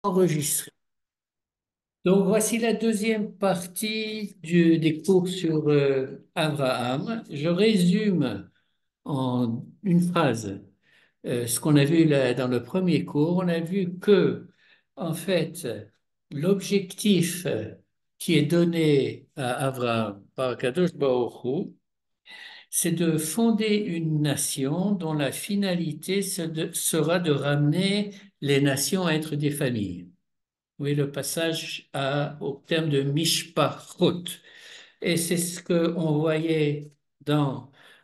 Enregistré. Donc, voici la deuxième partie des cours sur Abraham. Je résume en une phrase ce qu'on a vu là, dans le premier cours. On a vu que, en fait, l'objectif qui est donné à Abraham par Kadosh Baruch Hu, c'est de fonder une nation dont la finalité sera de ramener les nations à être des familles. Oui, le passage au terme de Mishpachot. Et c'est ce qu'on voyait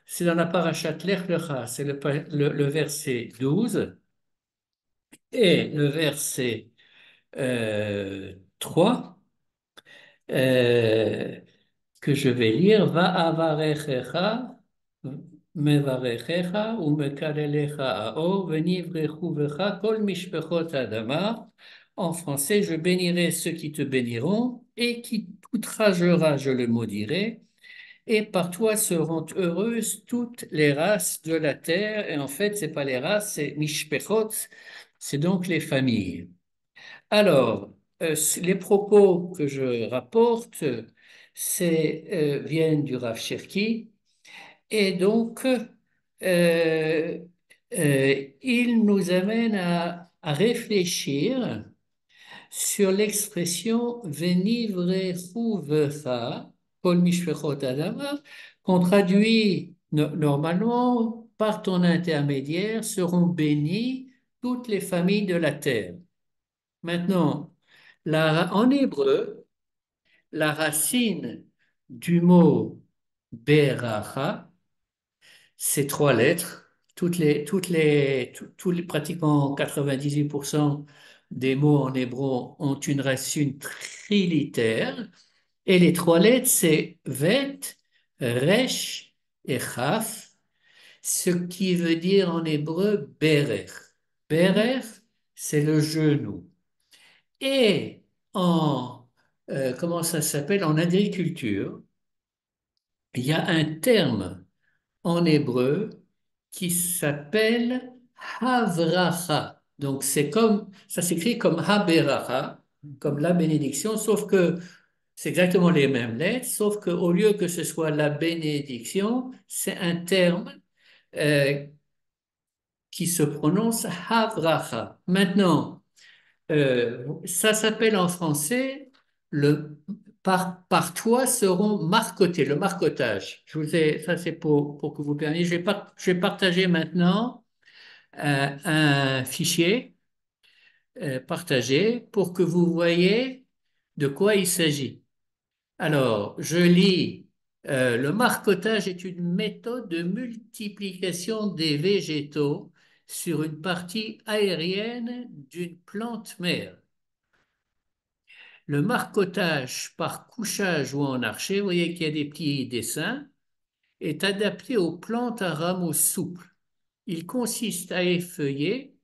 c'est dans la parashat Lech Lecha, c'est le verset 12 et le verset 3 euh, que je vais lire. Va avarechecha, mevarechecha, ou mekalelecha ao, venivrechuvecha, kol mishpechot adama. En français, je bénirai ceux qui te béniront, et qui t'outragera, je le maudirai, et par toi seront heureuses toutes les races de la terre. Et en fait, c'est pas les races, c'est mishpechot, c'est donc les familles. Alors, les propos que je rapporte, viennent du Rav Cherki, et donc il nous amène à réfléchir sur l'expression Venivrechu vecha, kol mishpechot adama, qu'on traduit normalement par ton intermédiaire seront bénies toutes les familles de la terre. Maintenant, en hébreu, la racine du mot beracha, c'est trois lettres. Pratiquement 98% des mots en hébreu ont une racine trilitère. Et les trois lettres, c'est vet, resh et chaf, ce qui veut dire en hébreu berer. Berer, c'est le genou. Et comment ça s'appelle? En agriculture, il y a un terme en hébreu qui s'appelle havracha. Donc ça s'écrit comme haberacha, comme la bénédiction, sauf que c'est exactement les mêmes lettres, sauf qu'au lieu que ce soit la bénédiction, c'est un terme euh, qui se prononce havracha. Maintenant, ça s'appelle en français par toi seront marcotés, le marcotage. Ça c'est pour que vous permissiez. Je vais partager maintenant un fichier partagé pour que vous voyez de quoi il s'agit. Alors, je lis, le marcotage est une méthode de multiplication des végétaux sur une partie aérienne d'une plante mère. Le marcotage par couchage ou en archet, vous voyez qu'il y a des petits dessins, est adapté aux plantes à rameaux souples. Il consiste à effeuiller,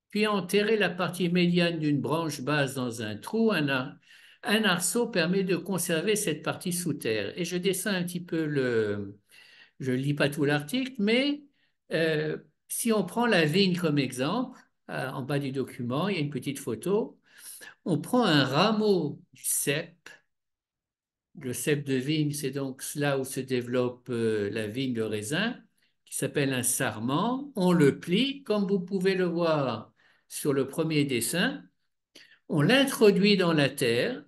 puis à enterrer la partie médiane d'une branche basse dans un trou. Un arceau permet de conserver cette partie sous terre. Et je descends un petit peu je ne lis pas tout l'article, mais euh, si on prend la vigne comme exemple, en bas du document, il y a une petite photo. On prend un rameau du cep. Le cep de vigne, c'est donc là où se développe la vigne de raisin, qui s'appelle un sarment. On le plie, comme vous pouvez le voir sur le premier dessin. On l'introduit dans la terre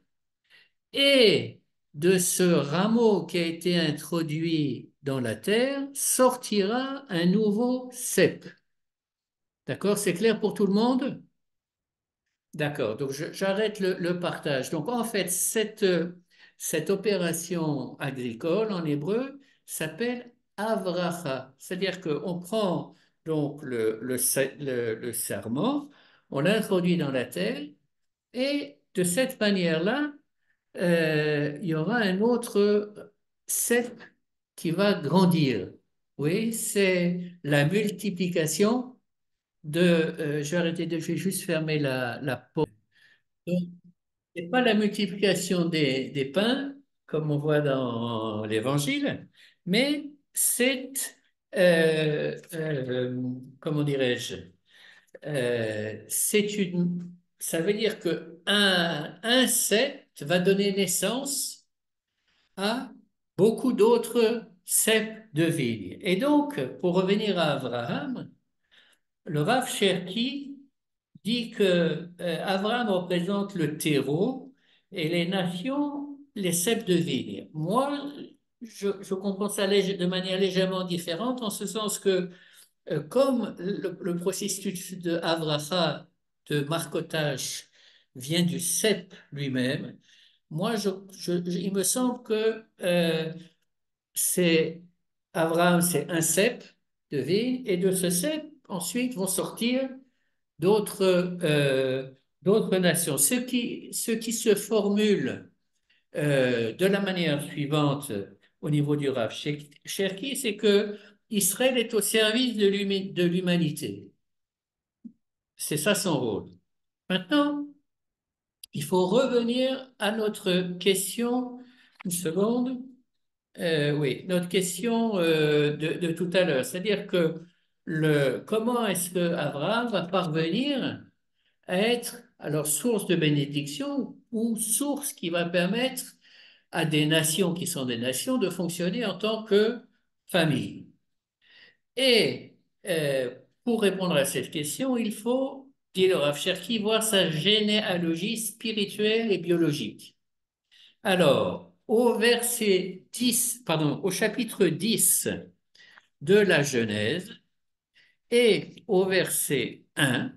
et de ce rameau qui a été introduit dans la terre sortira un nouveau cep. D'accord? C'est clair pour tout le monde? D'accord, donc j'arrête le partage. Donc en fait, cette opération agricole en hébreu s'appelle avracha, c'est-à-dire qu'on prend donc le serment, on l'introduit dans la terre et de cette manière-là, il y aura un autre cep qui va grandir. Oui, c'est la multiplication je vais arrêter je vais juste fermer la porte. Donc, ce n'est pas la multiplication des pains, comme on voit dans l'Évangile, mais comment dirais-je, c'est ça veut dire que un sept va donner naissance à beaucoup d'autres ceps de vigne. Et donc, pour revenir à Abraham, le Rav Cherki dit que Abraham représente le terreau et les nations, les ceps de vigne. Moi, je comprends ça de manière légèrement différente, en ce sens que comme le processus de Havracha, de marcotage, vient du cep lui-même, moi, il me semble que c'est Abraham, c'est un cep de vigne, et de ce cep, ensuite, vont sortir d'autres d'autres nations. Ce qui se formule de la manière suivante au niveau du Rav Cherki, c'est que Israël est au service de l'humanité. C'est ça son rôle. Maintenant, il faut revenir à notre question, une seconde. Oui, notre question de tout à l'heure, c'est-à-dire que comment est-ce que Abraham va parvenir à être alors source de bénédiction ou source qui va permettre à des nations qui sont des nations de fonctionner en tant que famille. Et pour répondre à cette question, il faut, dit le Rav Cherki, voir sa généalogie spirituelle et biologique. Alors, au chapitre 10 de la Genèse et au verset 1,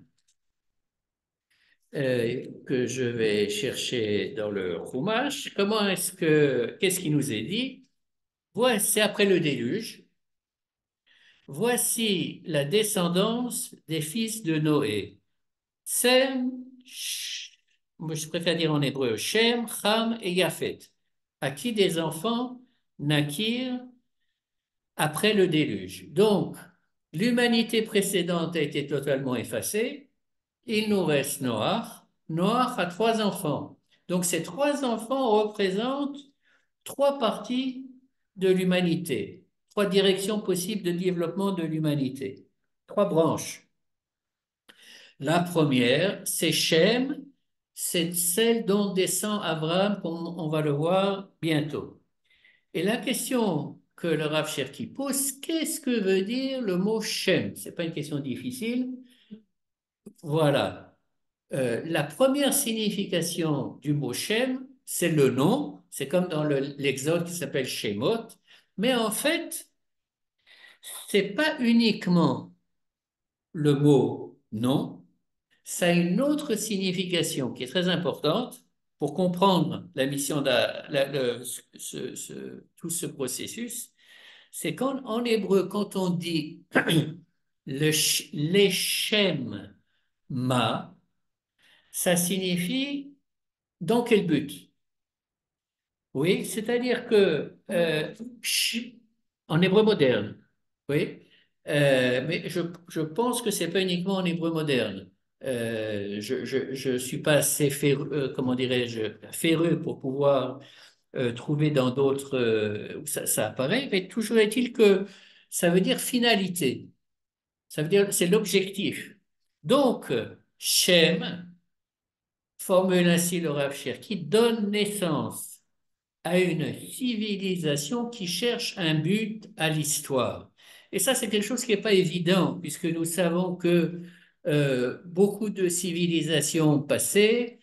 que je vais chercher dans le Chumash, qu'est-ce qui nous est dit? Voici après le déluge. Voici la descendance des fils de Noé. Sem, moi je préfère dire en hébreu, Shem, Ham et Yafet, à qui des enfants naquirent après le déluge. Donc, l'humanité précédente a été totalement effacée. Il nous reste Noach. Noach a trois enfants. Donc, ces trois enfants représentent trois parties de l'humanité, trois directions possibles de développement de l'humanité, trois branches. La première, c'est Shem, c'est celle dont descend Abraham, comme on va le voir bientôt. Et la question que le Rav Cherki pose, qu'est-ce que veut dire le mot Shem? Ce n'est pas une question difficile. Voilà. La première signification du mot Shem, c'est le nom. C'est comme dans l'Exode qui s'appelle Shemot. Mais en fait, c'est pas uniquement le mot nom, ça a une autre signification qui est très importante pour comprendre la mission tout ce processus. C'est qu'en hébreu, quand on dit l'échem ma, ça signifie dans quel but? Oui, c'est-à-dire que en hébreu moderne, oui, mais je pense que c'est pas uniquement en hébreu moderne. Je suis pas assez féru, comment dirais-je, féru pour pouvoir trouver dans d'autres où ça apparaît, mais toujours est-il que ça veut dire finalité. Ça veut dire c'est l'objectif. Donc, Shem formule ainsi le Rav Cher, qui donne naissance à une civilisation qui cherche un but à l'histoire. Et ça, c'est quelque chose qui n'est pas évident, puisque nous savons que beaucoup de civilisations passées,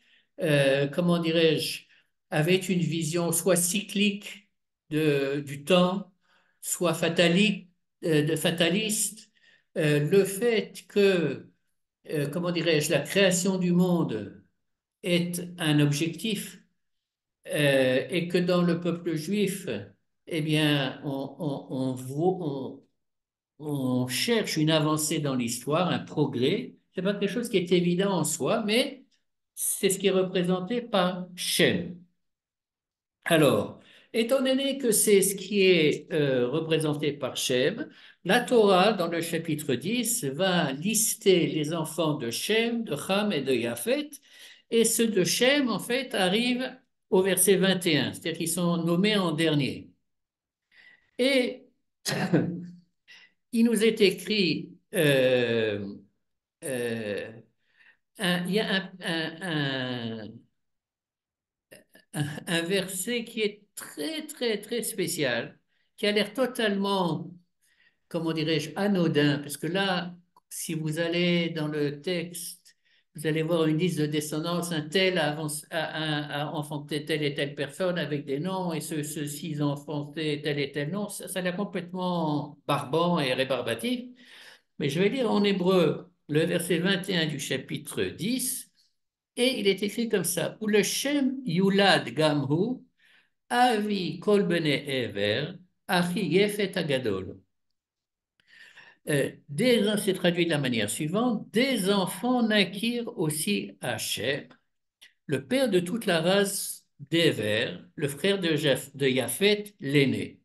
comment dirais-je, avaient une vision soit cyclique du temps, soit fataliste. Le fait que, comment dirais-je, la création du monde est un objectif et que dans le peuple juif, eh bien, on cherche une avancée dans l'histoire, un progrès. C'est pas quelque chose qui est évident en soi, mais c'est ce qui est représenté par Shem. Alors, étant donné que c'est ce qui est représenté par Shem, la Torah, dans le chapitre 10, va lister les enfants de Shem, de Ham et de Japhet, et ceux de Shem, en fait, arrivent au verset 21, c'est-à-dire qu'ils sont nommés en dernier. Et il nous est écrit euh, il y a un verset qui est très, très, très spécial, qui a l'air totalement, comment dirais-je, anodin, parce que là, si vous allez dans le texte, vous allez voir une liste de descendance, un tel a enfanté telle et telle personne avec des noms, et ceux-ci ont enfanté tel et tel nom. Ça a l'air complètement barbant et rébarbatif. Mais je vais lire en hébreu le verset 21 du chapitre 10, et il est écrit comme ça: Ou le Shem Yulad Gamhu, Avi Kol Bene Ever, Achi Yefet Agadol. C'est traduit de la manière suivante: Des enfants naquirent aussi à Shem, le père de toute la race d'Ever, le frère de Japhet, l'aîné.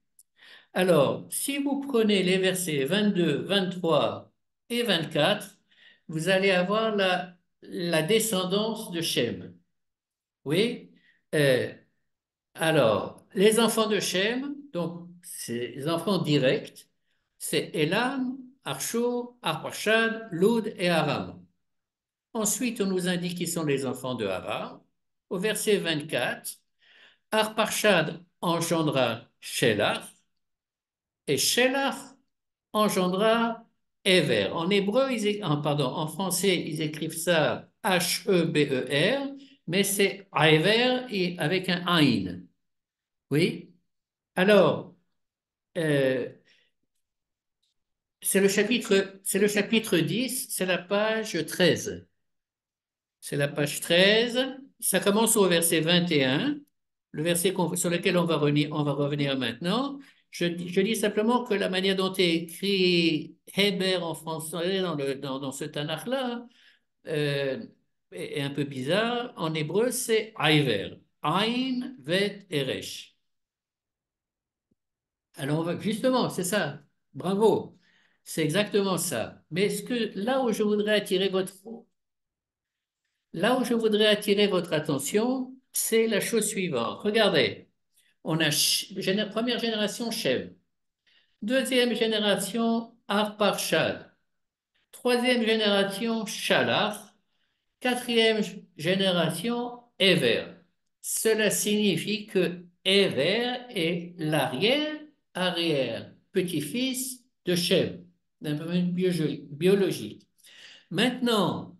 Alors, si vous prenez les versets 22, 23 et 24, vous allez avoir la descendance de Shem. Oui? Euh, alors, les enfants de Shem, donc c'est les enfants directs, c'est Elam, Arshur, Arpachshad, Lud et Aram. Ensuite, on nous indique qui sont les enfants de Aram. Au verset 24, Arpachshad engendra Shelach et Shelach engendra Ever. En hébreu, pardon, en français, ils écrivent ça Heber, mais c'est Ever et avec un Ain. Oui? Alors, euh, c'est le chapitre 10, c'est la page 13. C'est la page 13. Ça commence au verset 21, le verset sur lequel on va revenir maintenant. Je dis simplement que la manière dont est écrit Héber en français dans ce Tanakh-là est un peu bizarre. En hébreu, c'est Aiver. Ain, Vet, Eresh. Alors, justement, c'est ça. Bravo. C'est exactement ça. Mais là où je voudrais attirer votre attention, c'est la chose suivante. Regardez, on a première génération Shem, deuxième génération Arpachshad, troisième génération Shalach, quatrième génération Ever. Cela signifie que Ever est l'arrière-arrière petit-fils de Shem, d'un point de vue biologique. Maintenant,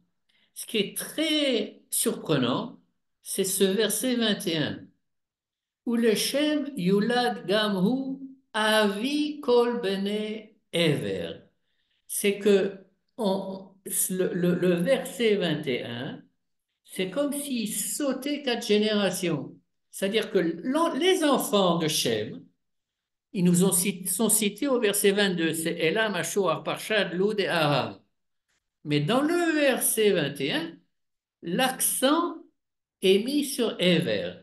ce qui est très surprenant, c'est ce verset 21, où le Shem Yulad Gamhu Avi Kol Bene Ever. C'est que le verset 21, c'est comme s'il sautait 4 générations. C'est-à-dire que les enfants de Shem, ils nous sont cités au verset 22, c'est Elam, Ashur, Arpachshad, Lud et Aram. Mais dans le verset 21, l'accent est mis sur Ever.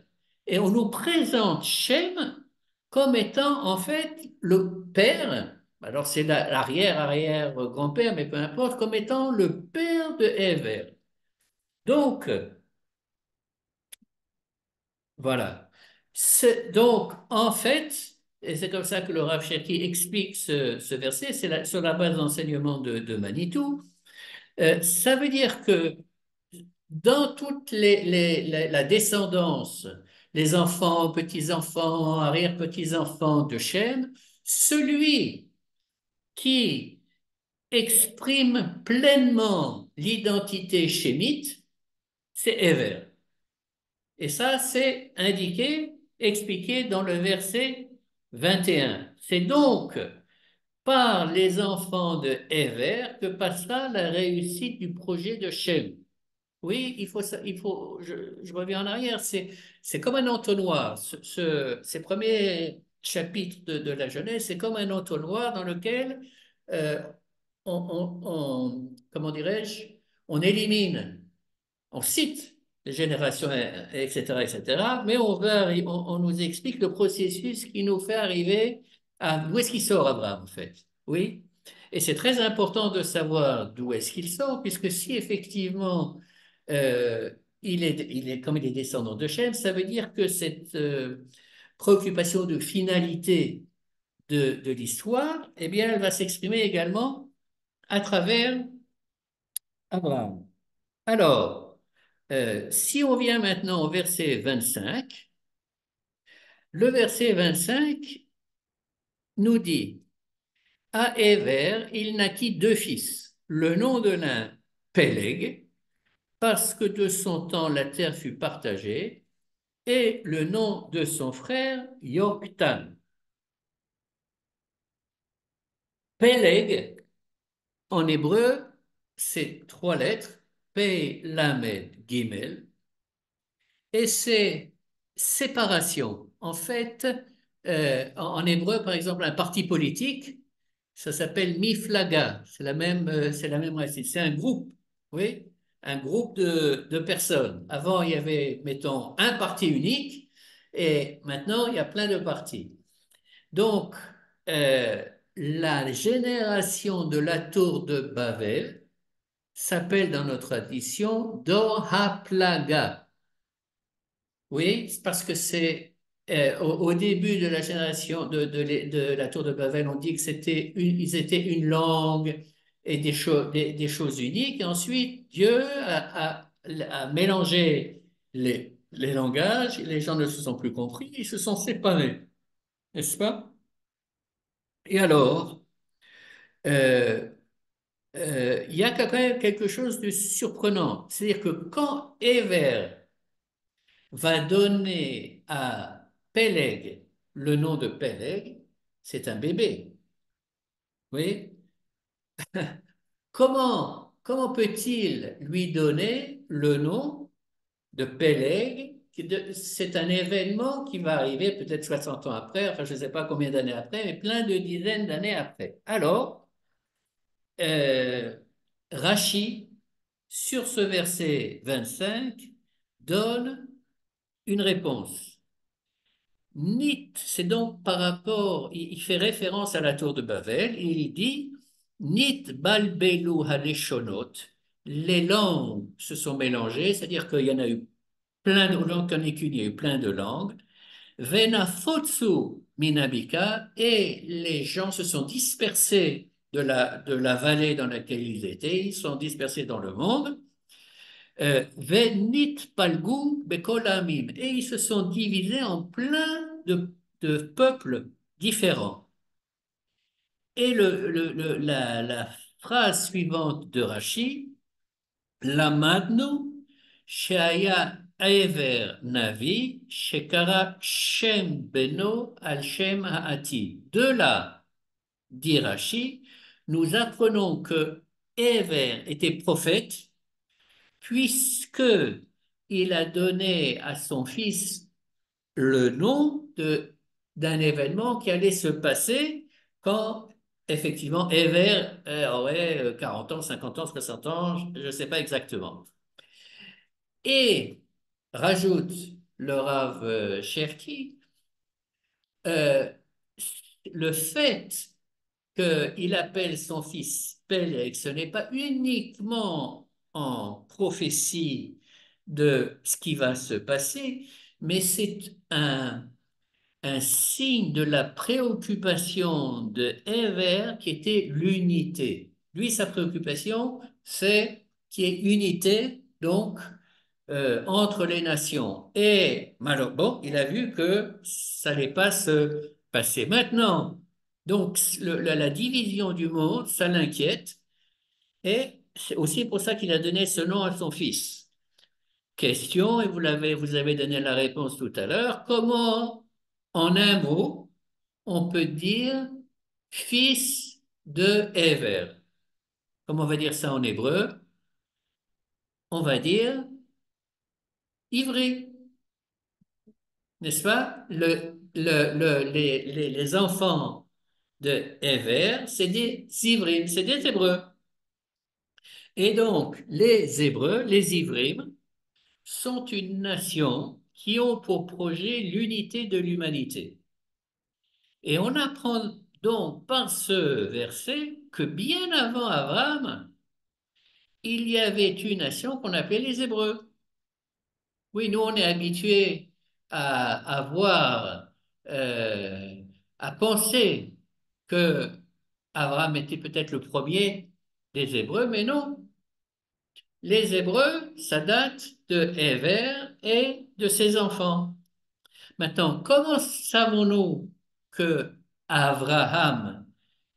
Et on nous présente Shem comme étant en fait le père, alors c'est l'arrière-arrière-grand-père, mais peu importe, comme étant le père de Ever. Donc, voilà. Donc, en fait, et c'est comme ça que le Rav Cherki explique ce verset, c'est sur la base d'enseignement de Manitou, ça veut dire que dans toute la descendance, les enfants, petits-enfants, arrière-petits-enfants de Shem, celui qui exprime pleinement l'identité shémite, c'est Ever. Et ça, c'est indiqué, expliqué dans le verset 21. C'est donc par les enfants de Ever que passera la réussite du projet de Shem. Oui, je reviens en arrière, c'est comme un entonnoir. Ces premiers chapitres de la Genèse, c'est comme un entonnoir dans lequel euh, comment dirais-je, on élimine, on cite les générations, etc., etc., mais on nous explique le processus qui nous fait arriver à d'où est-ce qu'il sort Abraham, en fait. Oui? Et c'est très important de savoir d'où est-ce qu'il sort, puisque si effectivement euh, comme il est descendant de Shem, ça veut dire que cette préoccupation de finalité de l'histoire, eh bien, elle va s'exprimer également à travers Abraham. Alors, si on vient maintenant au verset 25, le verset 25 nous dit, à Éver, il naquit deux fils. Le nom de l'un, Péleg, parce que de son temps la terre fut partagée, et le nom de son frère, Yoktan. Péleg, en hébreu, c'est trois lettres, P, Lamed, Gimel, et c'est séparation. En fait, en hébreu, par exemple, un parti politique, ça s'appelle Miflaga, c'est la même racine, c'est un groupe, oui, un groupe de personnes. Avant, il y avait, mettons, un parti unique, et maintenant, il y a plein de partis. Donc, euh, la génération de la tour de Babel s'appelle dans notre tradition Dor HaPlaga. Oui, c'est parce que c'est au début de la génération de la tour de Babel, on dit que ils étaient une langue et des choses uniques. Et ensuite, Dieu a mélangé les langages, les gens ne se sont plus compris, ils se sont séparés, n'est-ce pas? Et alors, euh, il y a quand même quelque chose de surprenant. C'est-à-dire que quand Éver va donner à Péleg le nom de Péleg, c'est un bébé. Oui? Comment peut-il lui donner le nom de Péleg? C'est un événement qui va arriver peut-être 60 ans après, enfin je ne sais pas combien d'années après, mais plein de dizaines d'années après. Alors, euh, Rachi, sur ce verset 25, donne une réponse. Nit, c'est donc par rapport, il fait référence à la tour de Babel, et il dit, Nit balbelu haleshonot, les langues se sont mélangées, c'est-à-dire qu'il y en a eu plein de langues, qu'en est qu'une, il y a eu plein de langues, Vena fotsu minabika, et les gens se sont dispersés de la vallée dans laquelle ils étaient, ils sont dispersés dans le monde, Venit palgu bekolamim, et ils se sont divisés en plein de peuples différents. Et la phrase suivante de Rashi, Lamadnu, Sheaya Ever Navi, Shekara Shem Beno al Shem Haati. De là, dit Rashi, nous apprenons que Ever était prophète puisque il a donné à son fils le nom d'un événement qui allait se passer quand effectivement Ever aurait 40 ans, 50 ans, 60 ans, je ne sais pas exactement. Et rajoute le Rav Cherki, euh, le fait qu'il appelle son fils Peleg, ce n'est pas uniquement en prophétie de ce qui va se passer, mais c'est un signe de la préoccupation de Ever qui était l'unité. Lui, sa préoccupation, c'est qu'il y ait unité, donc, entre les nations. Et malheureusement, bon, il a vu que ça n'allait pas se passer. Maintenant, donc, la division du monde, ça l'inquiète, et c'est aussi pour ça qu'il a donné ce nom à son fils. Question, et vous avez donné la réponse tout à l'heure, comment, en un mot, on peut dire fils de Ever? Comment on va dire ça en hébreu? On va dire ivri, n'est-ce pas? Les enfants de Ever, c'est des ivrim, c'est des Hébreux. Et donc, les Hébreux, les Ivrim, sont une nation qui ont pour projet l'unité de l'humanité. Et on apprend donc par ce verset que bien avant Abraham, il y avait une nation qu'on appelait les Hébreux. Oui, nous on est habitués à voir, euh, à penser que Abraham était peut-être le premier des Hébreux, mais non. Les Hébreux, ça date de Héber et de ses enfants. Maintenant, comment savons-nous que Abraham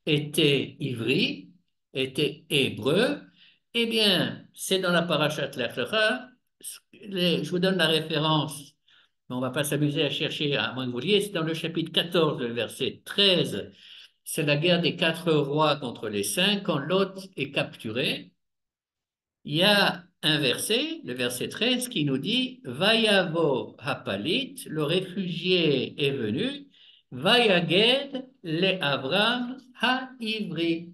était ivri, était hébreu? Eh bien, c'est dans la parashat Lech Lecha. Je vous donne la référence, mais on ne va pas s'amuser à chercher, à moins que vous lisiez, c'est dans le chapitre 14, le verset 13. C'est la guerre des quatre rois contre les cinq, quand Lot est capturé. Il y a un verset, le verset 13, qui nous dit Vayavo hapalit, le réfugié est venu, Vayaged le Avram ha-ivri.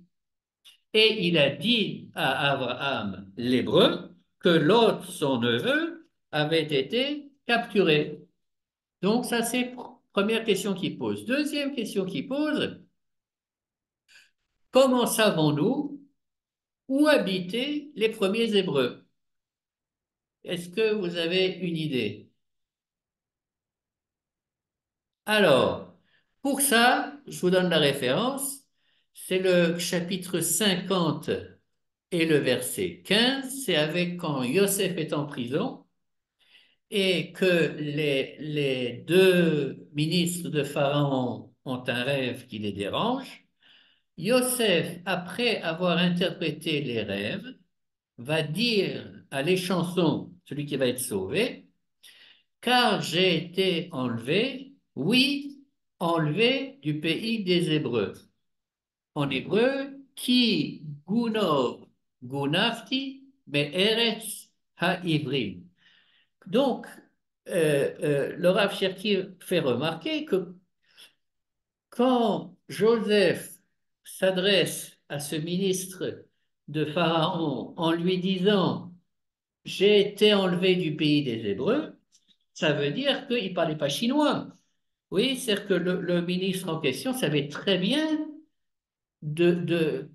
Et il a dit à Abraham, l'hébreu, que l'autre, son neveu, avait été capturé. Donc, ça, c'est première question qu'il pose. Deuxième question qu'il pose, comment savons-nous où habitaient les premiers Hébreux? Est-ce que vous avez une idée? Alors, pour ça, je vous donne la référence. C'est le chapitre 50 et le verset 15. C'est avec quand Yosef est en prison et que les deux ministres de Pharaon ont un rêve qui les dérange. Yosef, après avoir interprété les rêves, va dire à l'échanson, celui qui va être sauvé, car j'ai été enlevé, oui, enlevé du pays des Hébreux. En hébreu, qui gunov gunafti mais eretz ha-ivrim. Donc, le Rav Cherki fait remarquer que quand Joseph s'adresse à ce ministre de Pharaon en lui disant j'ai été enlevé du pays des Hébreux, ça veut dire qu'il ne parlait pas chinois. Oui, c'est-à-dire que le ministre en question savait très bien de, de,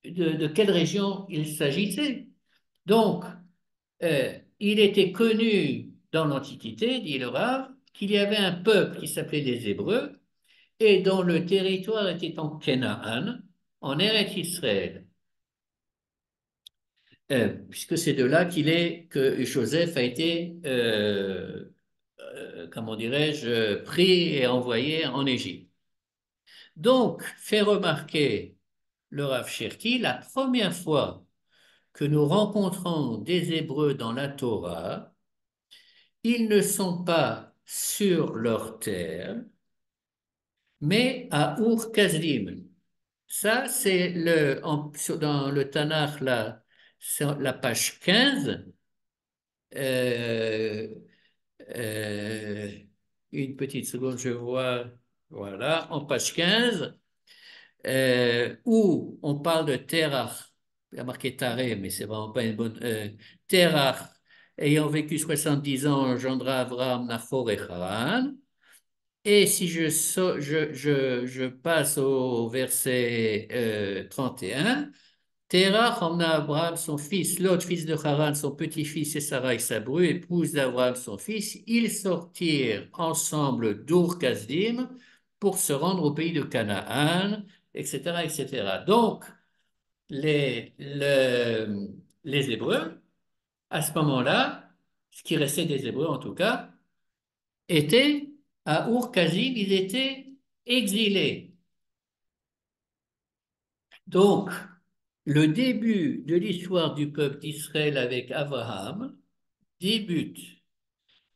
de quelle région il s'agissait. Donc, il était connu dans l'Antiquité, dit le Rav, qu'il y avait un peuple qui s'appelait les Hébreux et dont le territoire était en Canaan, en Eretz Israël. Puisque c'est de là que Joseph a été, comment dirais-je, pris et envoyé en Égypte. Donc, fait remarquer le Rav Cherki, la première fois que nous rencontrons des Hébreux dans la Torah, ils ne sont pas sur leur terre, mais à Ur-Kasdim. Ça, c'est dans le Tanakh, là, c'est la page 15. Euh, euh, une petite seconde, je vois, voilà, en page 15. Où on parle de Terach, il y a marqué Taré, mais c'est vraiment pas une bonne. Terach, ayant vécu 70 ans, engendra Abraham, Nahor et Haran. Et si je passe au verset 31, Terach emmena Abraham son fils, Lot, fils de Haran, son petit-fils, et Sarai, sa bru, épouse d'Abraham son fils. Ils sortirent ensemble d'Ur-Kasdim pour se rendre au pays de Canaan, etc., etc. Donc, les Hébreux, à ce moment-là, ce qui restait des Hébreux en tout cas, étaient à Ur-Kasdim, ils étaient exilés. Donc, le début de l'histoire du peuple d'Israël avec Abraham débute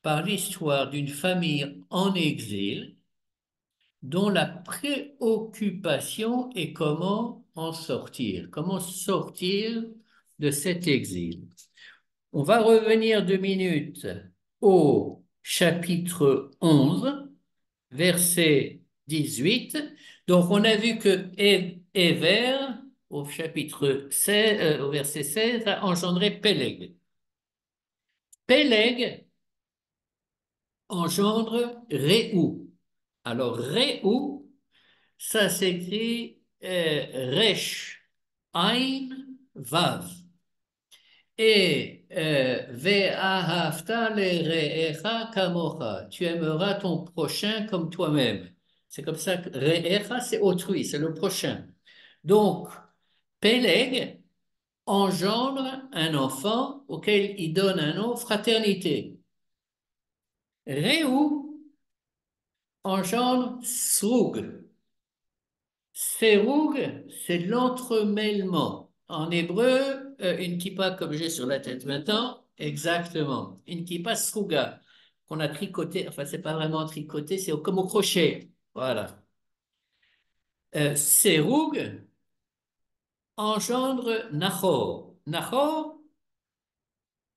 par l'histoire d'une famille en exil dont la préoccupation est comment sortir de cet exil. On va revenir 2 minutes au chapitre 11, verset 18. Donc, on a vu que Éver, au chapitre 16, au verset 16, a engendré Péleg. Péleg engendre Réou. Alors, Réou, ça s'écrit Resh, Ain, Vav. Et Ve'ahavta le're'echa kamocha. Tu aimeras ton prochain comme toi-même. C'est comme ça que re'echa, c'est autrui, c'est le prochain. Donc, Péleg engendre un enfant auquel il donne un nom, fraternité. Réou engendre Sroug. Séroug, c'est l'entremêlement. En hébreu, une kippa comme j'ai sur la tête maintenant, exactement. Une kippa sruga, qu'on a tricoté, enfin, c'est pas vraiment tricoté, c'est comme au crochet. Voilà. Séroug engendre Nahor. Nahor,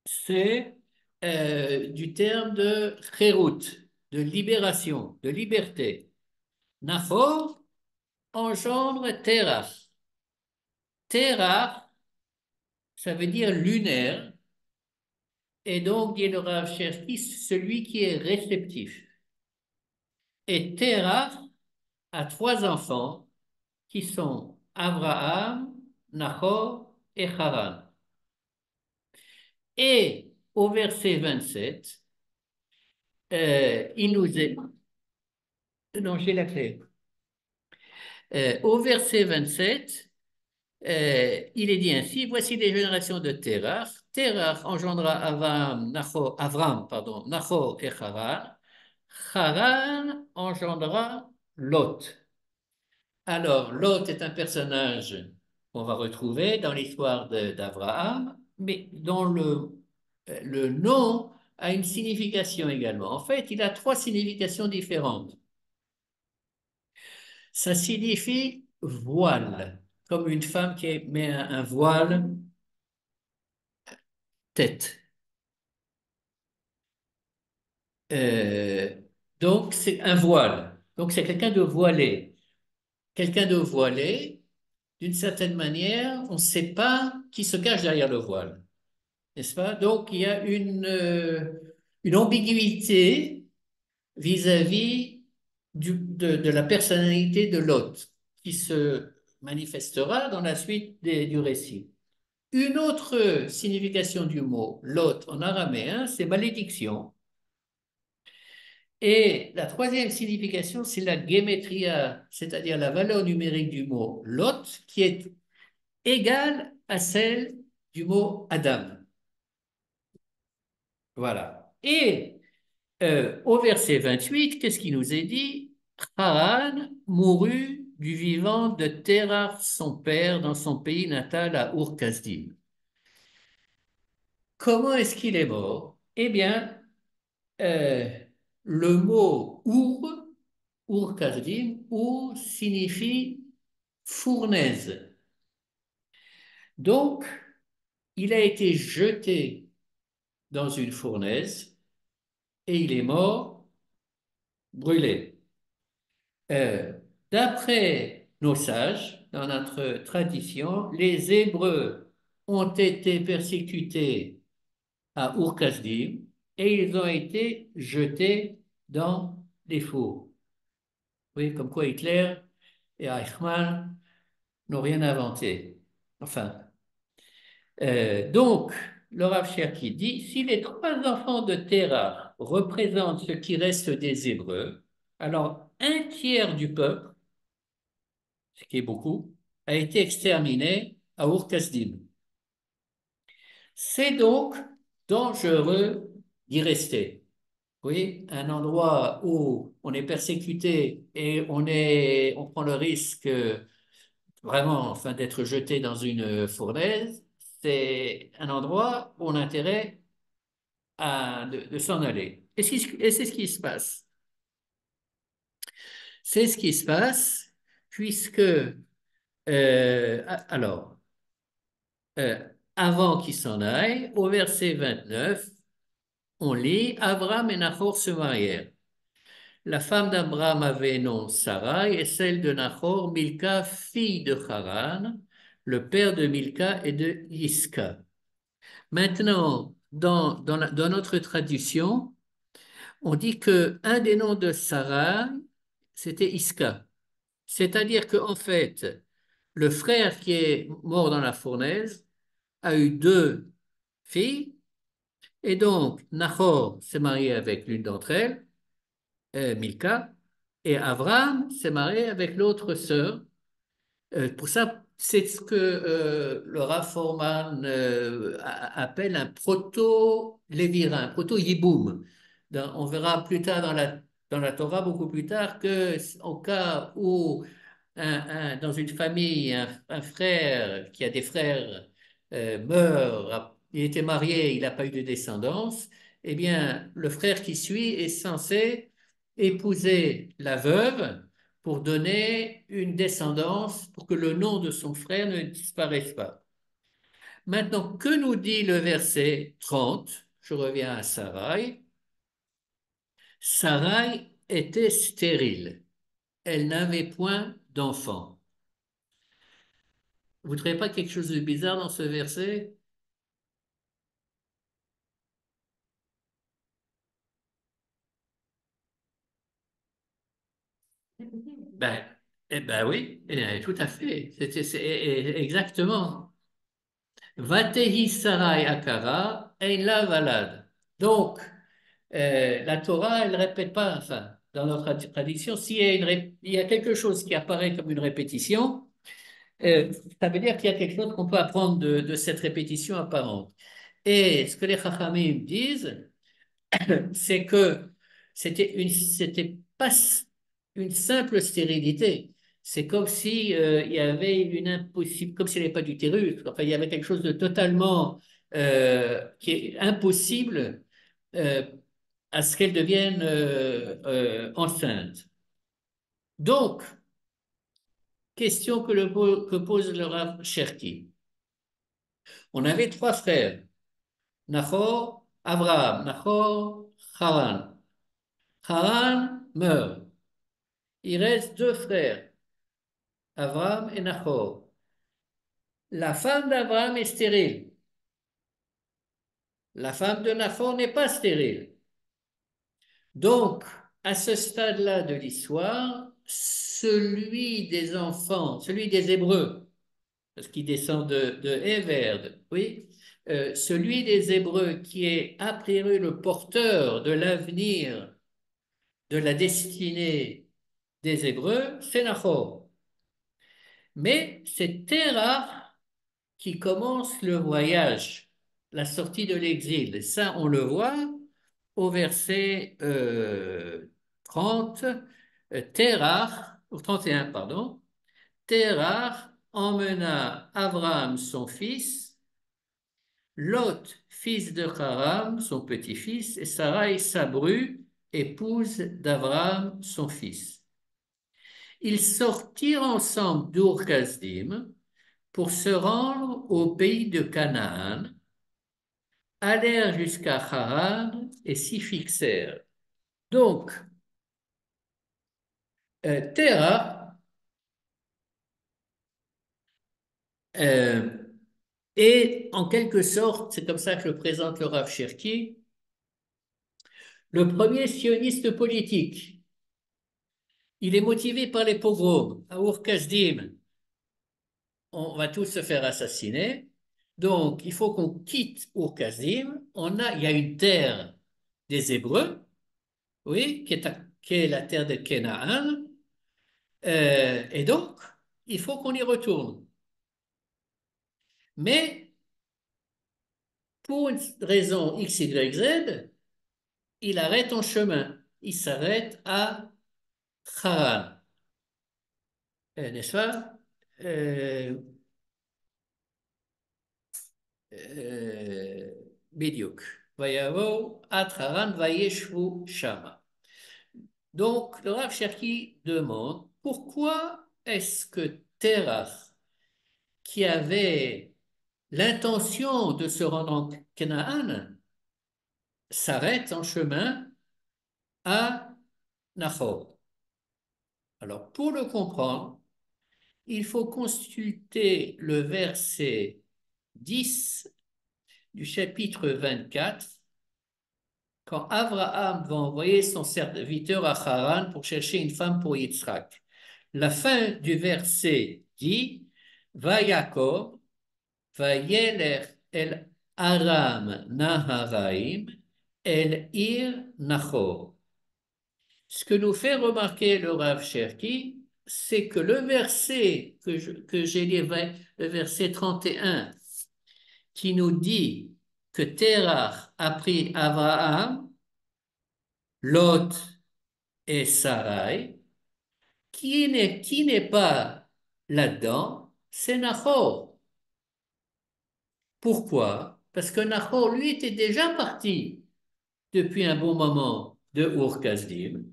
c'est du terme de chérout, de libération, de liberté. Nahor engendre Terach. Terach, ça veut dire lunaire, et donc, dit le Rav Cherki, celui qui est réceptif. Et Terach a trois enfants qui sont Abraham, Nahor et Haran. Et au verset 27, il nous est... Non, j'ai la clé. Au verset 27, il est dit ainsi, voici les générations de Terach. Terach engendra Avram, pardon, Nahor et Haran. Haran engendra Lot. Alors, Lot est un personnage qu'on va retrouver dans l'histoire d'Abraham, mais dont le nom a une signification également. En fait, il a trois significations différentes. Ça signifie voile, comme une femme qui met un voile tête. Euh, donc, c'est un voile. Donc, c'est quelqu'un de voilé. Quelqu'un de voilé, d'une certaine manière, on ne sait pas qui se cache derrière le voile. N'est-ce pas? Donc, il y a une ambiguïté vis-à-vis de la personnalité de l'hôte qui se manifestera dans la suite du récit. Une autre signification du mot lot en araméen, c'est malédiction. Et la troisième signification, c'est la gématria, c'est-à-dire la valeur numérique du mot lot, qui est égale à celle du mot Adam. Voilà. Et au verset 28, qu'est-ce qui nous est dit? Haran mourut du vivant de Terah, son père, dans son pays natal à Ur-Kasdim. Comment est-ce qu'il est mort? Eh bien, euh, le mot Ur-Kasdim, Ur signifie fournaise. Donc, il a été jeté dans une fournaise et il est mort brûlé. Euh, D'après nos sages, dans notre tradition, les Hébreux ont été persécutés à Ur-Kasdim et ils ont été jetés dans les fours. Oui, comme quoi Hitler et Eichmann n'ont rien inventé. Enfin, donc, le Rav Cherki dit, si les trois enfants de Terah représentent ce qui reste des Hébreux, alors un tiers du peuple, ce qui est beaucoup, a été exterminé à Ur-Kasdim. C'est donc dangereux d'y rester. Oui, un endroit où on est persécuté et on prend le risque vraiment enfin, d'être jeté dans une fournaise, c'est un endroit où on a intérêt de s'en aller. Et c'est ce qui se passe. C'est ce qui se passe puisque, alors, euh, avant qu'il s'en aille, au verset 29, on lit, Abraham et Nahor se marièrent. La femme d'Abraham avait nom Sarai et celle de Nahor, Milka, fille de Haran, le père de Milka et de Iska. Maintenant, dans notre tradition, on dit que un des noms de Sarai, c'était Iska. C'est-à-dire qu'en fait, le frère qui est mort dans la fournaise a eu deux filles, et donc Nahor s'est marié avec l'une d'entre elles, Milka, et Avram s'est marié avec l'autre sœur, Pour ça, c'est ce que le Rav Forman appelle un proto-lévirin, un proto-yiboum. On verra plus tard dans la Torah, beaucoup plus tard, que au cas où dans une famille, un frère qui a des frères meurt, il était marié, il n'a pas eu de descendance, eh bien, le frère qui suit est censé épouser la veuve pour donner une descendance, pour que le nom de son frère ne disparaisse pas. Maintenant, que nous dit le verset 30? Je reviens à Sarai. Sarai était stérile. Elle n'avait point d'enfant. Vous ne trouvez pas quelque chose de bizarre dans ce verset? Ben, eh ben oui, tout à fait. Exactement. Vatehi Sarai Akara, Eila Valad. Donc, la Torah, elle ne répète pas, enfin, dans notre tradition, s'il y a, il y a quelque chose qui apparaît comme une répétition, ça veut dire qu'il y a quelque chose qu'on peut apprendre de cette répétition apparente. Et ce que les Chachamim disent, c'est que c'était pas une simple stérilité. C'est comme si il y avait une impossible, comme s'il n'y avait pas d'utérus. Enfin, il y avait quelque chose de totalement qui est impossible euh, à ce qu'elle devienne enceinte. Donc, question que pose le Rav Cherki. On avait trois frères, Nahor, Abraham, Nahor, Haran. Haran meurt. Il reste deux frères, Abraham et Nahor. La femme d'Abraham est stérile. La femme de Nahor n'est pas stérile. Donc, à ce stade-là de l'histoire, celui des enfants, celui des Hébreux, parce qu'il descend de Héver, oui, celui des Hébreux qui est a priori le porteur de l'avenir, de la destinée des Hébreux, c'est Nahor. Mais c'est Terah qui commence le voyage, la sortie de l'exil. Et ça, on le voit au verset 30, Terah, au 31, pardon. Terah emmena Abraham son fils, Lot, fils de Haram, son petit-fils, et Sarai, sa bru, épouse d'Abraham, son fils. Ils sortirent ensemble d'Ur-Kasdim pour se rendre au pays de Canaan, allèrent jusqu'à Haran et s'y fixèrent. Donc, Terah euh, est en quelque sorte, c'est comme ça que le présente le Rav Cherki, le premier sioniste politique. Il est motivé par les pogroms. À Ur-Kasdim, on va tous se faire assassiner. Donc, il faut qu'on quitte Ur-Kasdim. Il y a une terre des Hébreux, oui, qui est la terre de Canaan. Et donc, il faut qu'on y retourne. Mais pour une raison X, Y, Z, il arrête en chemin. Il s'arrête à Haran. N'est-ce pas? Euh, euh, Bidiouk. Vayavo, at Haran, vayeshvu shama. Donc, le Rav Cherki demande pourquoi est-ce que Terach, qui avait l'intention de se rendre en Canaan, s'arrête en chemin à Nahor. Alors, pour le comprendre, il faut consulter le verset 10 du chapitre 24, quand Abraham va envoyer son serviteur à Haran pour chercher une femme pour Yitzhak. La fin du verset dit Va Yaakov, va Yeler el Aram Naharaim, el Ir Nachor. Ce que nous fait remarquer le Rav Cherki, c'est que le verset que j'ai lu, le verset 31, qui nous dit que Terach a pris Abraham, Lot et Sarai, qui n'est pas là-dedans, c'est Nahor. Pourquoi? Parce que Nahor, lui, était déjà parti depuis un bon moment de Ur-Kasdim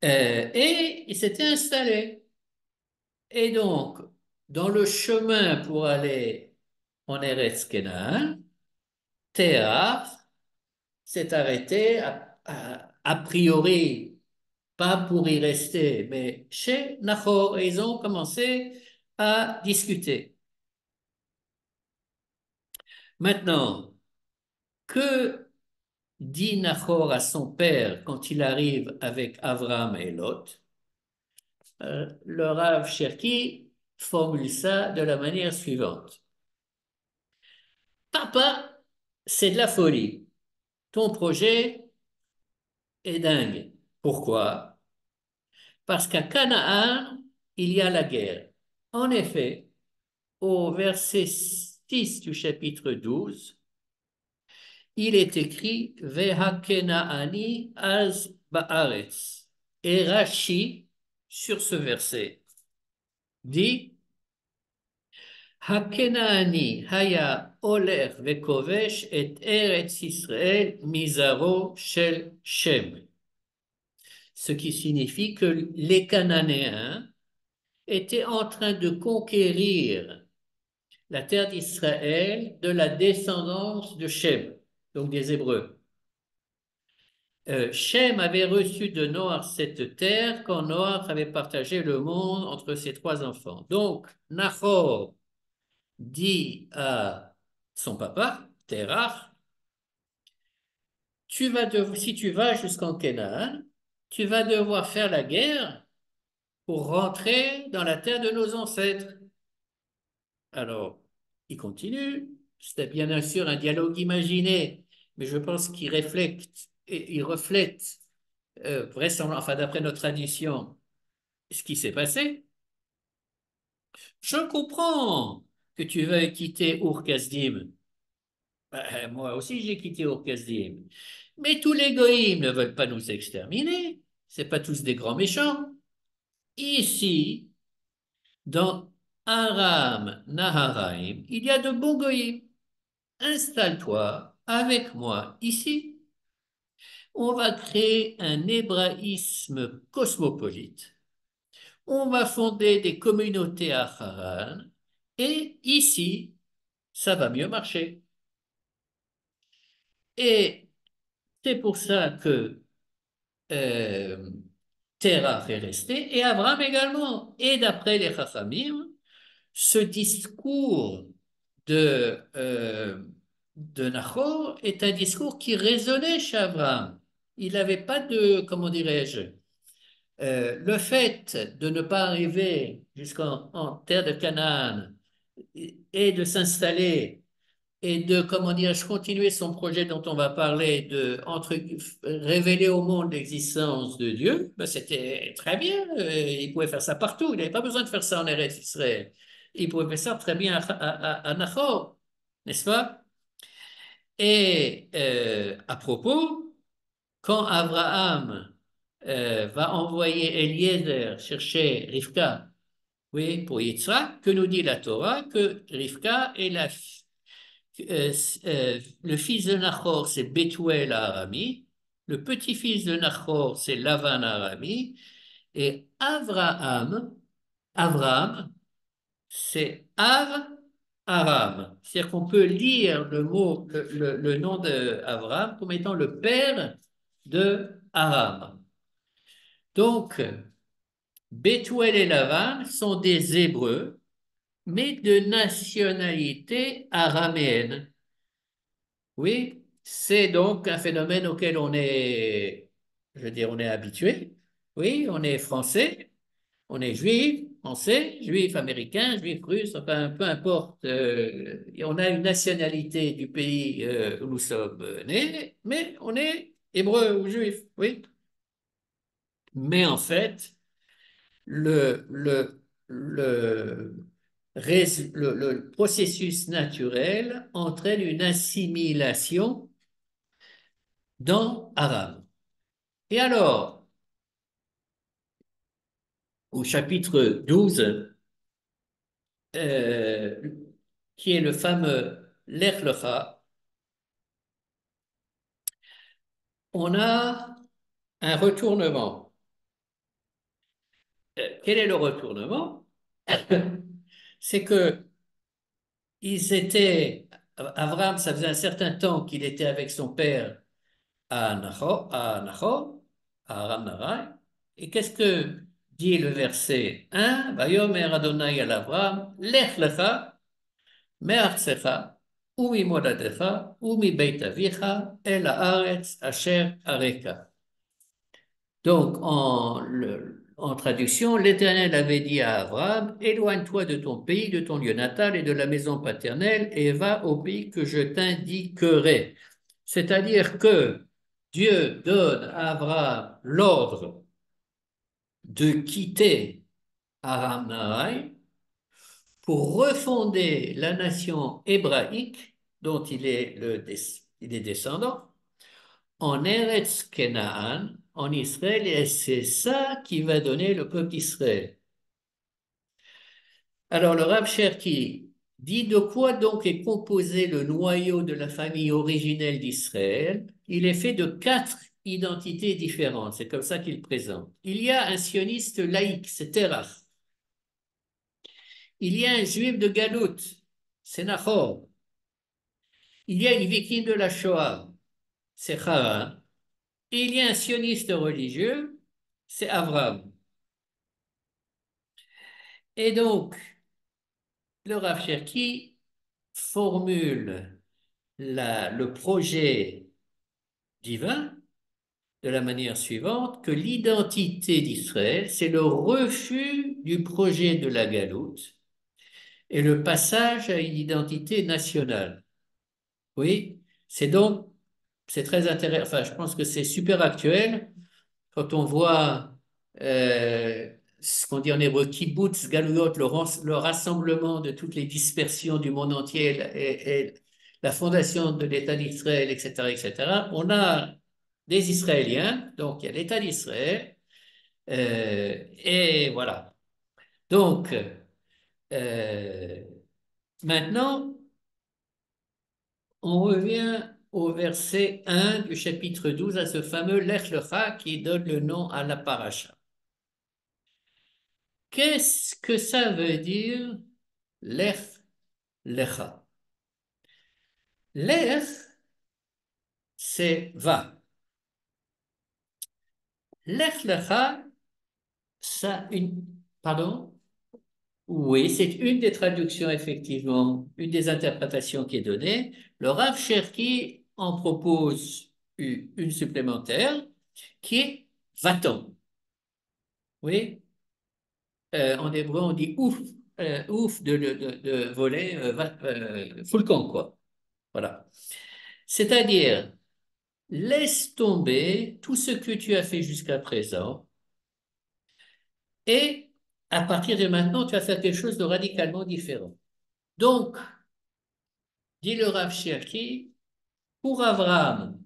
et il s'était installé. Et donc, dans le chemin pour aller en Eretz Kenaan, Terah s'est arrêté a priori, pas pour y rester, mais chez Nahor, et ils ont commencé à discuter. Maintenant, que dit Nahor à son père quand il arrive avec Avram et Lot? Le Rav Cherki formule ça de la manière suivante. Papa, c'est de la folie. Ton projet est dingue. Pourquoi? Parce qu'à Canaan, il y a la guerre. En effet, au verset 6 du chapitre 12, il est écrit Vehakenaani az ba'aretz. Et Rashi, sur ce verset, dit Hakenaani haya oler vekovesh et Eretz Israël mizaro shel Shem. Ce qui signifie que les Cananéens étaient en train de conquérir la terre d'Israël de la descendance de Shem, donc des Hébreux. Shem avait reçu de Noach cette terre quand Noach avait partagé le monde entre ses trois enfants. Donc, Nahor dit à son papa, Terach, si tu vas jusqu'en Canaan, tu vas devoir faire la guerre pour rentrer dans la terre de nos ancêtres. Alors, il continue. C'était bien sûr un dialogue imaginé, mais je pense qu'il reflète, il reflète vraisemblablement, enfin d'après notre tradition, ce qui s'est passé. Je comprends que tu veuilles quitter Ur-Kasdim. Ben, moi aussi, j'ai quitté Ur-Kasdim. Mais tous les goïms ne veulent pas nous exterminer. C'est pas tous des grands méchants. Ici, dans Aram Naharaim, il y a de bons goïms. Installe-toi avec moi ici. On va créer un hébraïsme cosmopolite. On va fonder des communautés à Haran. Et ici, ça va mieux marcher. Et c'est pour ça que euh, Terah est resté et Abraham également. Et d'après les Chachamim, ce discours de Nahor est un discours qui résonnait chez Abraham. Il n'avait pas de, comment dirais-je, le fait de ne pas arriver jusqu'en terre de Canaan et de s'installer et de, comment dirais-je, continuer son projet dont on va parler, révéler au monde l'existence de Dieu, ben c'était très bien. Il pouvait faire ça partout. Il n'avait pas besoin de faire ça en Eretz Israël. Il pouvait faire ça très bien à Nahor, n'est-ce pas? Et à propos, quand Abraham va envoyer Eliezer chercher Rivka, oui, pour Yitzhak, que nous dit la Torah? Que Rivka est euh, le fils de Nahor, c'est Bethuel à Arami, le petit-fils de Nahor, c'est Lavan à Arami, et Avraham, c'est Aram. C'est-à-dire qu'on peut lire le mot, le nom d'Avraham comme étant le père de Aram. Donc, Bethuel et Lavan sont des Hébreux, mais de nationalité araméenne. Oui, c'est donc un phénomène auquel je veux dire, on est habitué. Oui, on est français, on est juif, français, juif américain, juif russe, enfin, peu importe. Et on a une nationalité du pays où nous sommes nés, mais on est hébreu ou juif, oui. Mais en fait, le, le processus naturel entraîne une assimilation dans Aram. Et alors, au chapitre 12, euh, qui est le fameux Lech Lecha, on a un retournement. Quel est le retournement? C'est que ils étaient, Abraham, ça faisait un certain temps qu'il était avec son père à Nahor, à Aram-Naharaï. Et qu'est-ce que dit le verset 1? Vayomer Adonai al Abraham, Lech lecha, me'artzecha, u'mimoladecha, u'mibeit avicha, el haaretz asher areka. Donc, en traduction, l'Éternel avait dit à Abraham, éloigne-toi de ton pays, de ton lieu natal et de la maison paternelle et va au pays que je t'indiquerai. C'est-à-dire que Dieu donne à Abraham l'ordre de quitter Aram-Naharaï pour refonder la nation hébraïque dont il est descendant en Eretz Kenaan, en Israël, et c'est ça qui va donner le peuple d'Israël. Alors le Rav Cherki dit de quoi donc est composé le noyau de la famille originelle d'Israël? Il est fait de 4 identités différentes, c'est comme ça qu'il présente. Il y a un sioniste laïque, c'est Terach. Il y a un juif de Galout, c'est Nahor. Il y a une victime de la Shoah, c'est Haran. Et il y a un sioniste religieux, c'est Avram. Et donc, le Rav Cherki formule le projet divin de la manière suivante, que l'identité d'Israël, c'est le refus du projet de la galoute et le passage à une identité nationale. Oui, c'est donc, c'est très intéressant, enfin, je pense que c'est super actuel quand on voit ce qu'on dit en hébreu, kibbutz, galouyot, le rassemblement de toutes les dispersions du monde entier et la fondation de l'État d'Israël, etc., etc., on a des Israéliens, donc il y a l'État d'Israël, et voilà. Donc, euh, maintenant, on revient au verset 1 du chapitre 12, à ce fameux Lech Lecha qui donne le nom à la paracha. Qu'est-ce que ça veut dire Lech Lecha? Lech, c'est va. Lech Lecha, ça, pardon? Oui, c'est une des traductions, effectivement, une des interprétations qui est donnée. Le Rav Cherki en propose une supplémentaire qui est va-t'en. Oui, en hébreu, on dit ouf, ouf de voler, full camp, quoi. Voilà. C'est-à-dire, laisse tomber tout ce que tu as fait jusqu'à présent et à partir de maintenant, tu vas faire quelque chose de radicalement différent. Donc, dit le Rav Cherki, pour Abraham,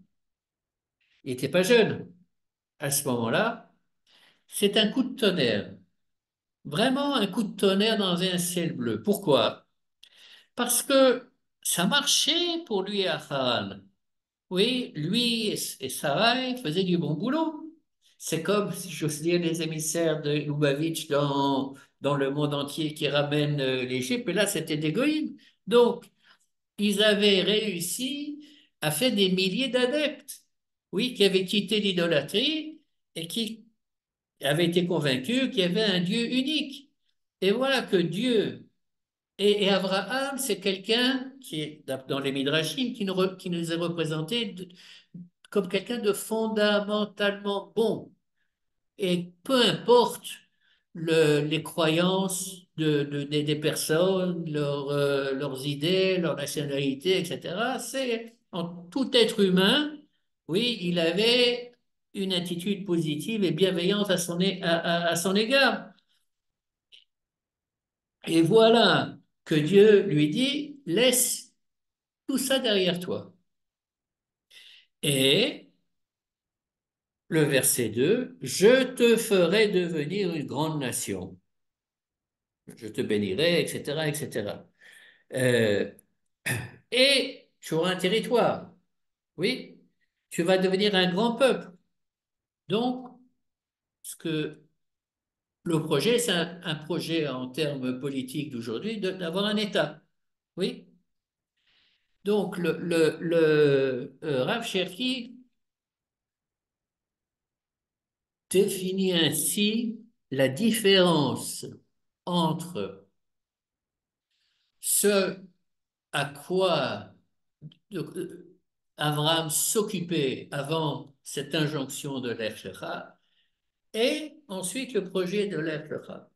il n'était pas jeune à ce moment-là, c'est un coup de tonnerre. Vraiment un coup de tonnerre dans un ciel bleu. Pourquoi? Parce que ça marchait pour lui à Haran. Oui, lui et Sarai faisaient du bon boulot. C'est comme, si j'ose dire, les émissaires de Lubavitch dans le monde entier qui ramènent les Juifs, et là, c'était des goïms. Donc, ils avaient réussi à faire des milliers d'adeptes, oui, qui avaient quitté l'idolâtrie et qui avaient été convaincus qu'il y avait un Dieu unique. Et voilà que Dieu et Abraham, c'est quelqu'un qui est dans les Midrashim qui nous est représenté comme quelqu'un de fondamentalement bon. Et peu importe les croyances des personnes, leurs idées, leur nationalité, etc., c'est en tout être humain, oui, il avait une attitude positive et bienveillante à son égard. Et voilà que Dieu lui dit, laisse tout ça derrière toi. Et le verset 2, je te ferai devenir une grande nation. Je te bénirai, etc., etc. Euh, et tu auras un territoire. Oui, tu vas devenir un grand peuple. Donc, ce que le projet, c'est un projet en termes politiques d'aujourd'hui d'avoir un État. Oui. Donc, Rav Cherki définit ainsi la différence entre ce à quoi Abraham s'occupait avant cette injonction de l'Ech Lecha et ensuite le projet de l'Ech Lecha.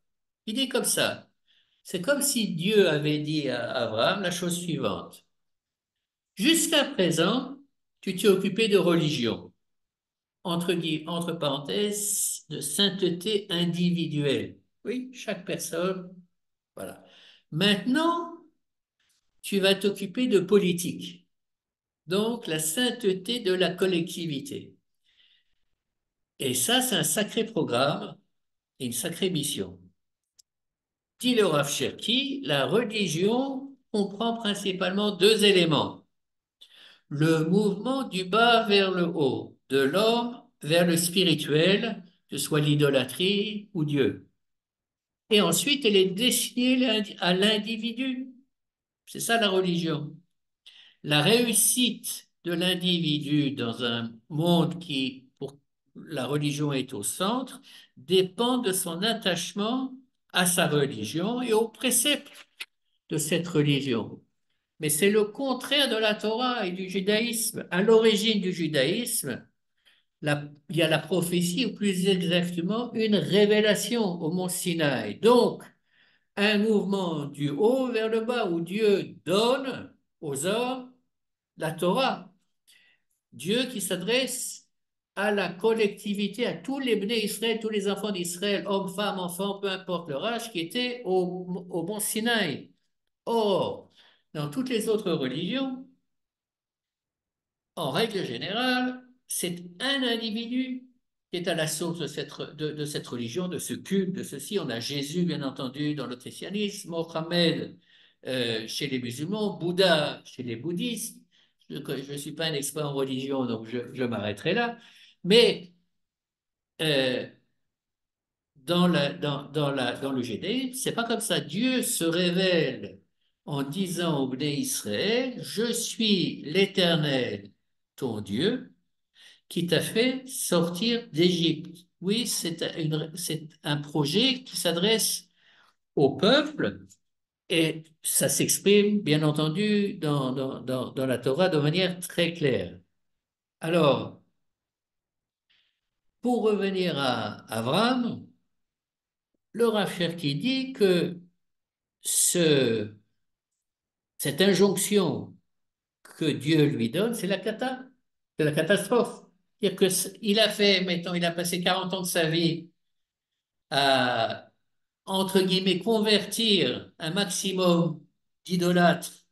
Il dit comme ça, c'est comme si Dieu avait dit à Abraham la chose suivante. Jusqu'à présent, tu t'es occupé de religion, entre parenthèses, de sainteté individuelle. Oui, chaque personne, voilà. Maintenant, tu vas t'occuper de politique, donc la sainteté de la collectivité. Et ça, c'est un sacré programme et une sacrée mission. Dit le Rav Cherki, la religion comprend principalement deux éléments. Le mouvement du bas vers le haut, de l'homme vers le spirituel, que ce soit l'idolâtrie ou Dieu. Et ensuite, elle est destinée à l'individu. C'est ça la religion. La réussite de l'individu dans un monde qui, pour la religion est au centre, dépend de son attachement à sa religion et aux préceptes de cette religion. Mais c'est le contraire de la Torah et du judaïsme. À l'origine du judaïsme, il y a la prophétie, ou plus exactement, une révélation au mont Sinaï. Donc, un mouvement du haut vers le bas où Dieu donne aux hommes la Torah. Dieu qui s'adresse à la collectivité, à tous les Bnei Israël, tous les enfants d'Israël, hommes, femmes, enfants, peu importe leur âge, qui étaient au mont Sinaï. Or, dans toutes les autres religions, en règle générale, c'est un individu qui est à la source de cette religion, de ce culte, de ceci. On a Jésus, bien entendu, dans le christianisme, Mohammed chez les musulmans, Bouddha chez les bouddhistes. Je ne suis pas un expert en religion, donc je m'arrêterai là. Mais euh, dans le judaïsme, c'est pas comme ça. Dieu se révèle en disant au Bnei Israël, je suis l'Éternel, ton Dieu, qui t'a fait sortir d'Égypte. Oui, c'est un projet qui s'adresse au peuple et ça s'exprime, bien entendu, dans la Torah de manière très claire. Alors, pour revenir à Abraham, le Rav Cherki dit que cette injonction que Dieu lui donne, c'est la catastrophe. C'est-à-dire que il a fait, mettons, il a passé 40 ans de sa vie à, entre guillemets, convertir un maximum d'idolâtres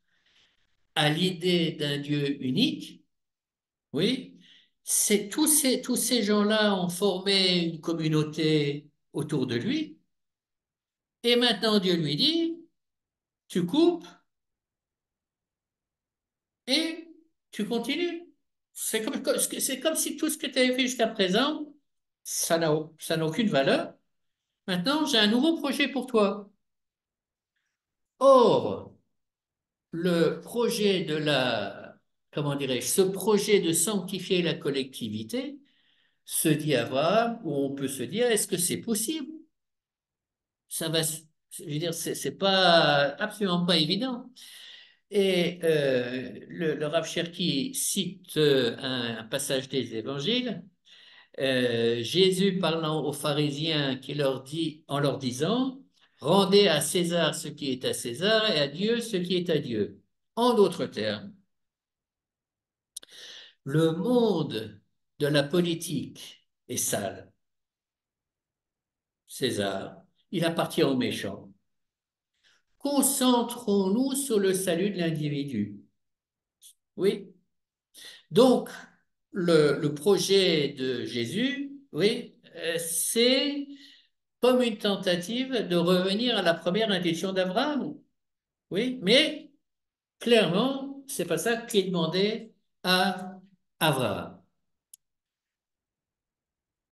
à l'idée d'un Dieu unique. Oui, c'est tous ces gens-là ont formé une communauté autour de lui. Et maintenant, Dieu lui dit, tu coupes et tu continues. C'est comme si tout ce que tu avais fait jusqu'à présent, ça n'a aucune valeur. Maintenant, j'ai un nouveau projet pour toi. Or, le projet comment dirais-je, ce projet de sanctifier la collectivité se dit à Abraham, ou on peut se dire, est-ce que c'est possible? Ça va, je veux dire, c'est pas, absolument pas évident. Et le Rav Cherki cite un passage des Évangiles, Jésus parlant aux pharisiens qui leur dit, en leur disant, rendez à César ce qui est à César et à Dieu ce qui est à Dieu. En d'autres termes, le monde de la politique est sale, César, il appartient aux méchants. Concentrons-nous sur le salut de l'individu. Oui. Donc, le projet de Jésus, oui, c'est comme une tentative de revenir à la première intention d'Abraham. Oui, mais clairement, c'est pas ça qui est demandé à Abraham.